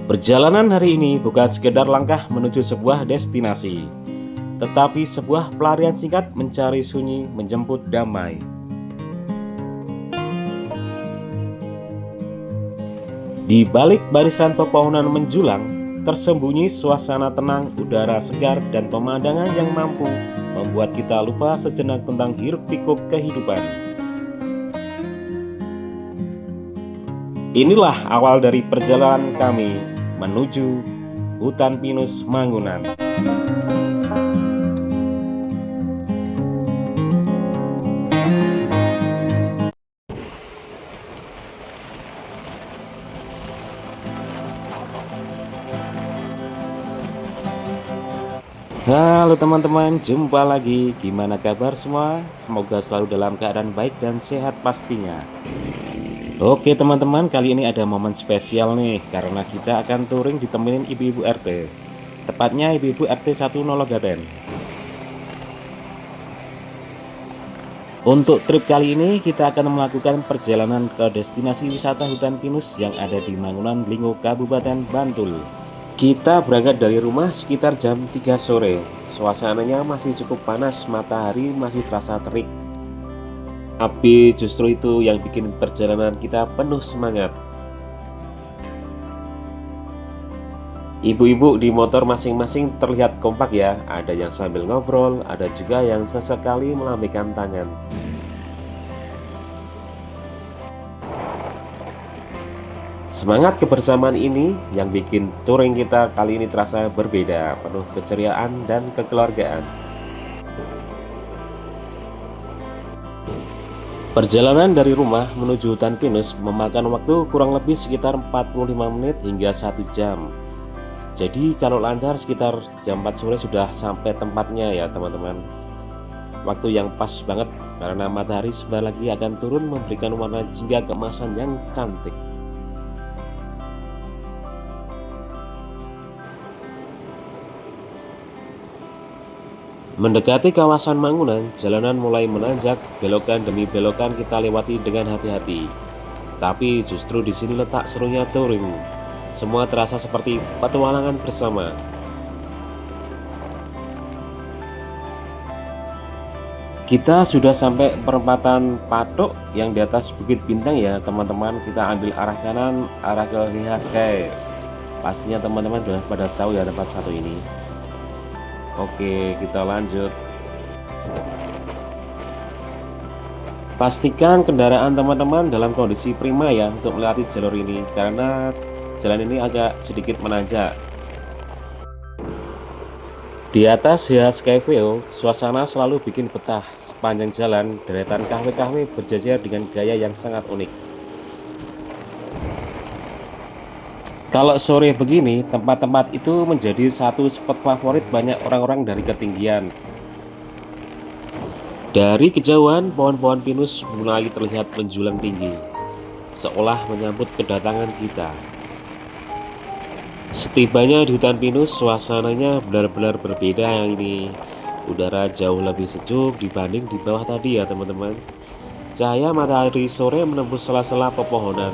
Perjalanan hari ini bukan sekedar langkah menuju sebuah destinasi, tetapi sebuah pelarian singkat mencari sunyi, menjemput damai. Di balik barisan pepohonan menjulang, tersembunyi suasana tenang, udara segar, dan pemandangan yang mampu membuat kita lupa sejenak tentang hiruk-pikuk kehidupan. Inilah awal dari perjalanan kami menuju hutan pinus Mangunan. Halo teman-teman, jumpa lagi. Gimana kabar semua? Semoga selalu dalam keadaan baik dan sehat pastinya. Oke teman-teman, kali ini ada momen spesial nih, karena kita akan touring ditemenin ibu-ibu RT. Tepatnya ibu-ibu RT 1 Nologaten. Untuk trip kali ini kita akan melakukan perjalanan ke destinasi wisata hutan pinus yang ada di Mangunan, Lingo, Kabupaten Bantul. Kita berangkat dari rumah sekitar jam 3 sore. Suasananya masih cukup panas, matahari masih terasa terik. Tapi justru itu yang bikin perjalanan kita penuh semangat. Ibu-ibu di motor masing-masing terlihat kompak ya. Ada yang sambil ngobrol, ada juga yang sesekali melambaikan tangan. Semangat kebersamaan ini yang bikin touring kita kali ini terasa berbeda, penuh keceriaan dan kekeluargaan. Perjalanan dari rumah menuju hutan pinus memakan waktu kurang lebih sekitar 45 menit hingga 1 jam. Jadi kalau lancar sekitar jam 4 sore sudah sampai tempatnya ya teman-teman. Waktu yang pas banget karena matahari sebentar lagi akan turun memberikan warna jingga keemasan yang cantik. Mendekati kawasan Mangunan, jalanan mulai menanjak, belokan demi belokan kita lewati dengan hati-hati. Tapi justru di sini letak serunya touring. Semua terasa seperti petualangan bersama. Kita sudah sampai perempatan Patok yang di atas Bukit Bintang ya teman-teman. Kita ambil arah kanan, arah ke Hihaskai. Pastinya teman-teman sudah pada tahu ya tempat satu ini. Oke, kita lanjut. Pastikan kendaraan teman-teman dalam kondisi prima ya untuk melewati jalur ini, karena jalan ini agak sedikit menanjak. Di atas Hihaskai View, suasana selalu bikin betah. Sepanjang jalan, deretan kahwe-kahwe berjajar dengan gaya yang sangat unik. Kalau sore begini, tempat-tempat itu menjadi satu spot favorit banyak orang-orang dari ketinggian. Dari kejauhan, pohon-pohon pinus mulai terlihat menjulang tinggi, seolah menyambut kedatangan kita. Setibanya di hutan pinus, suasananya benar-benar berbeda yang ini. Udara jauh lebih sejuk dibanding di bawah tadi ya teman-teman. Cahaya matahari sore menembus sela-sela pepohonan,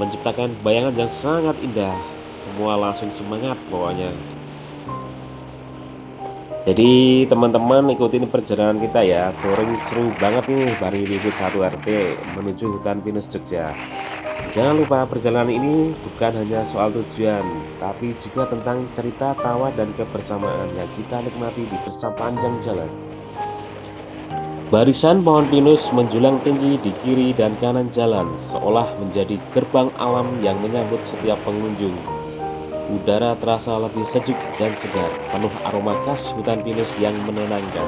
menciptakan bayangan yang sangat indah. Semua langsung semangat pokoknya. Jadi teman-teman ikutin perjalanan kita ya. Touring seru banget nih dari Ibu 1 RT menuju hutan pinus Jogja. Jangan lupa perjalanan ini bukan hanya soal tujuan, tapi juga tentang cerita, tawa, dan kebersamaan yang kita nikmati di sepanjang jalan. Barisan pohon pinus menjulang tinggi di kiri dan kanan jalan, seolah menjadi gerbang alam yang menyambut setiap pengunjung. Udara terasa lebih sejuk dan segar, penuh aroma khas hutan pinus yang menenangkan.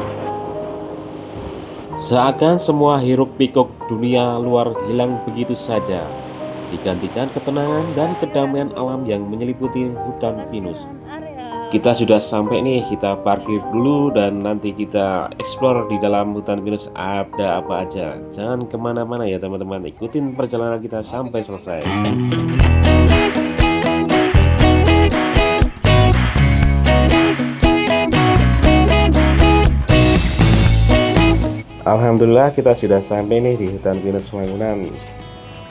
Seakan semua hiruk-pikuk dunia luar hilang begitu saja, digantikan ketenangan dan kedamaian alam yang menyelimuti hutan pinus. Kita sudah sampai nih, kita parkir dulu dan nanti kita explore di dalam hutan pinus ada apa aja. Jangan kemana-mana ya teman-teman, ikutin perjalanan kita sampai selesai. Alhamdulillah kita sudah sampai nih di hutan pinus Mangunan.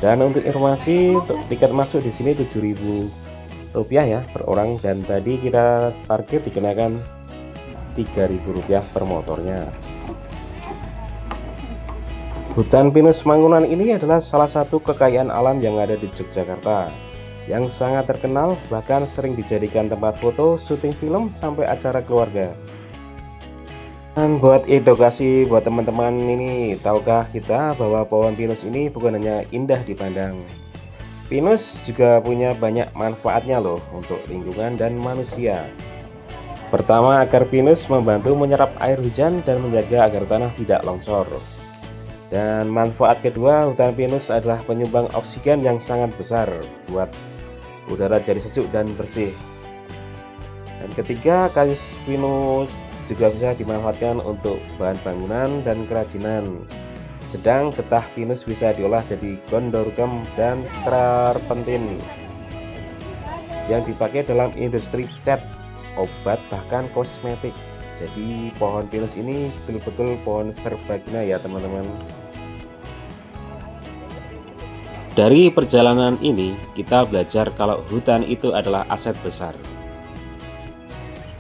Dan untuk informasi, tiket masuk di sini 7.000 rupiah ya per orang, dan tadi kita parkir dikenakan Rp3.000 per motornya. Hutan pinus Mangunan ini adalah salah satu kekayaan alam yang ada di Yogyakarta, yang sangat terkenal, bahkan sering dijadikan tempat foto, syuting film, sampai acara keluarga. Dan buat edukasi buat teman-teman ini, tahukah kita bahwa pohon pinus ini bukan hanya indah dipandang. Pinus juga punya banyak manfaatnya loh untuk lingkungan dan manusia. Pertama, akar pinus membantu menyerap air hujan dan menjaga agar tanah tidak longsor. Dan manfaat kedua, hutan pinus adalah penyumbang oksigen yang sangat besar buat udara jadi sejuk dan bersih. Dan ketiga, kayu pinus juga bisa dimanfaatkan untuk bahan bangunan dan kerajinan. Sedang getah pinus bisa diolah jadi gondorgem dan terpentin yang dipakai dalam industri cat, obat, bahkan kosmetik. Jadi pohon pinus ini betul-betul pohon serbaguna ya teman-teman. Dari perjalanan ini kita belajar kalau hutan itu adalah aset besar.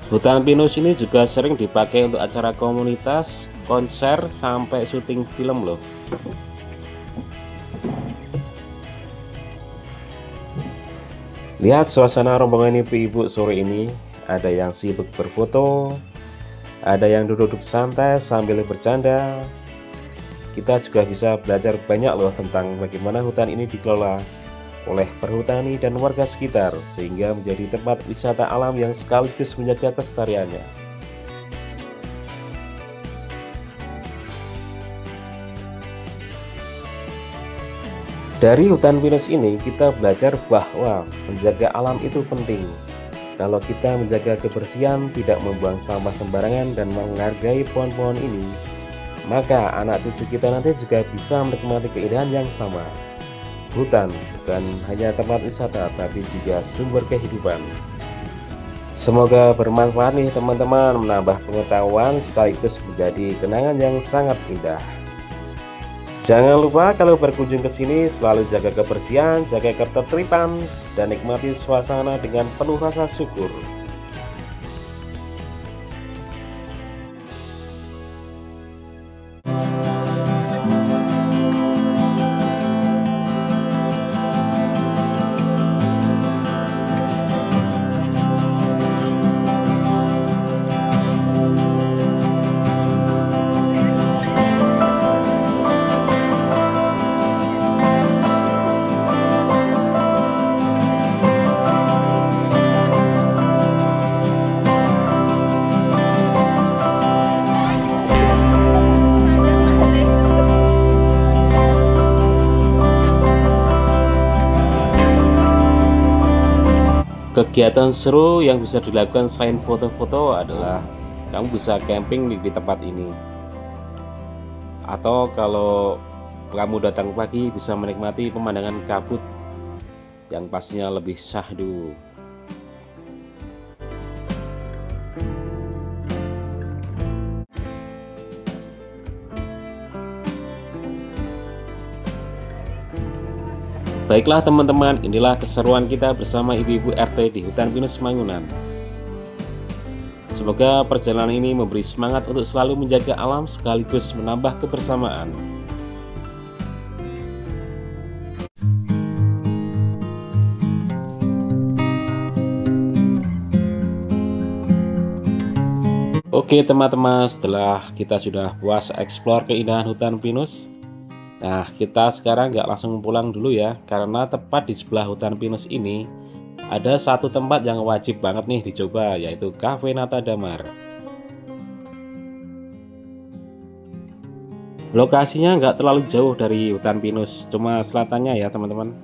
Hutan pinus ini juga sering dipakai untuk acara komunitas, konser, sampai syuting film loh. Lihat suasana rombongan ibu-ibu sore ini, ada yang sibuk berfoto, ada yang duduk-duduk santai sambil bercanda. Kita juga bisa belajar banyak loh tentang bagaimana hutan ini dikelola oleh perhutani dan warga sekitar, sehingga menjadi tempat wisata alam yang sekaligus menjaga kelestariannya. Dari hutan pinus ini kita belajar bahwa menjaga alam itu penting. Kalau kita menjaga kebersihan, tidak membuang sampah sembarangan, dan menghargai pohon-pohon ini, maka anak cucu kita nanti juga bisa menikmati keindahan yang sama. Hutan bukan hanya tempat wisata, tapi juga sumber kehidupan. Semoga bermanfaat nih teman-teman, menambah pengetahuan sekaligus menjadi kenangan yang sangat indah. Jangan lupa kalau berkunjung ke sini selalu jaga kebersihan, jaga ketertiban, dan nikmati suasana dengan penuh rasa syukur. Kegiatan seru yang bisa dilakukan selain foto-foto adalah kamu bisa camping di tempat ini. Atau kalau kamu datang pagi bisa menikmati pemandangan kabut yang pastinya lebih syahdu. Baiklah teman-teman, inilah keseruan kita bersama ibu-ibu RT di hutan pinus Mangunan. Semoga perjalanan ini memberi semangat untuk selalu menjaga alam sekaligus menambah kebersamaan. Oke teman-teman, setelah kita sudah puas eksplor keindahan hutan pinus, nah kita sekarang nggak langsung pulang dulu ya, karena tepat di sebelah hutan pinus ini ada satu tempat yang wajib banget nih dicoba, yaitu Cafe Nata Damar. Lokasinya nggak terlalu jauh dari hutan pinus, cuma selatannya ya teman-teman.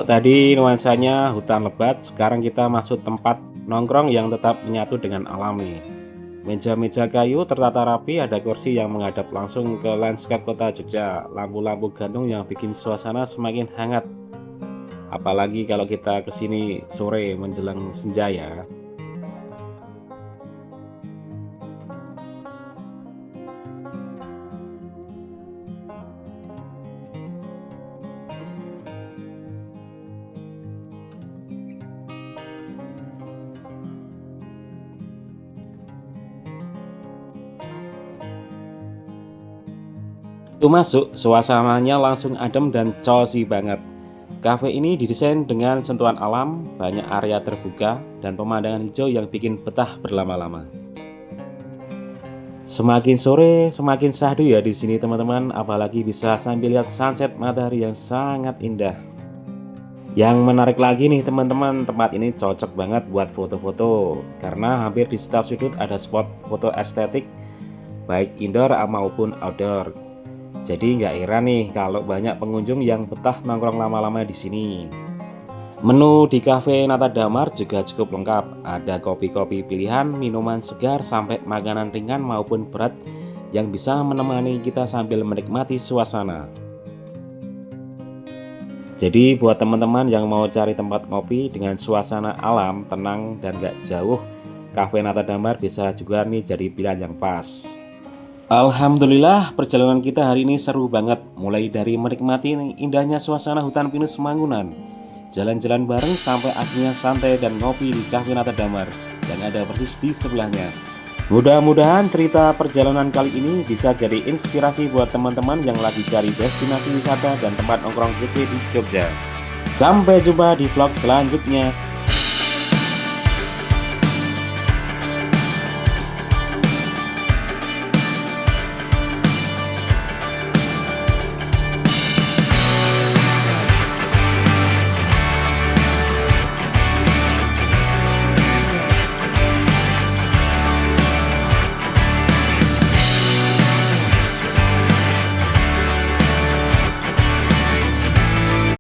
Tadi nuansanya hutan lebat, sekarang kita masuk tempat nongkrong yang tetap menyatu dengan alami. Meja-meja kayu tertata rapi, ada kursi yang menghadap langsung ke lanskap kota Jogja, lampu-lampu gantung yang bikin suasana semakin hangat. Apalagi kalau kita kesini sore menjelang senja ya. Itu masuk, suasananya langsung adem dan cozy banget. Cafe ini didesain dengan sentuhan alam, banyak area terbuka, dan pemandangan hijau yang bikin betah berlama-lama. Semakin sore, semakin syahdu ya di sini teman-teman, apalagi bisa sambil lihat sunset matahari yang sangat indah. Yang menarik lagi nih teman-teman, tempat ini cocok banget buat foto-foto, karena hampir di setiap sudut ada spot foto estetik, baik indoor maupun outdoor. Jadi nggak heran nih kalau banyak pengunjung yang betah nongkrong lama-lama di sini. Menu di Cafe Nata Damar juga cukup lengkap. Ada kopi-kopi pilihan, minuman segar, sampai makanan ringan maupun berat yang bisa menemani kita sambil menikmati suasana. Jadi buat teman-teman yang mau cari tempat ngopi dengan suasana alam, tenang, dan gak jauh, Cafe Nata Damar bisa juga nih jadi pilihan yang pas. Alhamdulillah perjalanan kita hari ini seru banget. Mulai dari menikmati indahnya suasana hutan pinus Mangunan, jalan-jalan bareng sampai akhirnya santai dan ngopi di Cafe Nata Damar yang ada persis di sebelahnya. Mudah-mudahan cerita perjalanan kali ini bisa jadi inspirasi buat teman-teman yang lagi cari destinasi wisata dan tempat nongkrong kece di Jogja. Sampai jumpa di vlog selanjutnya.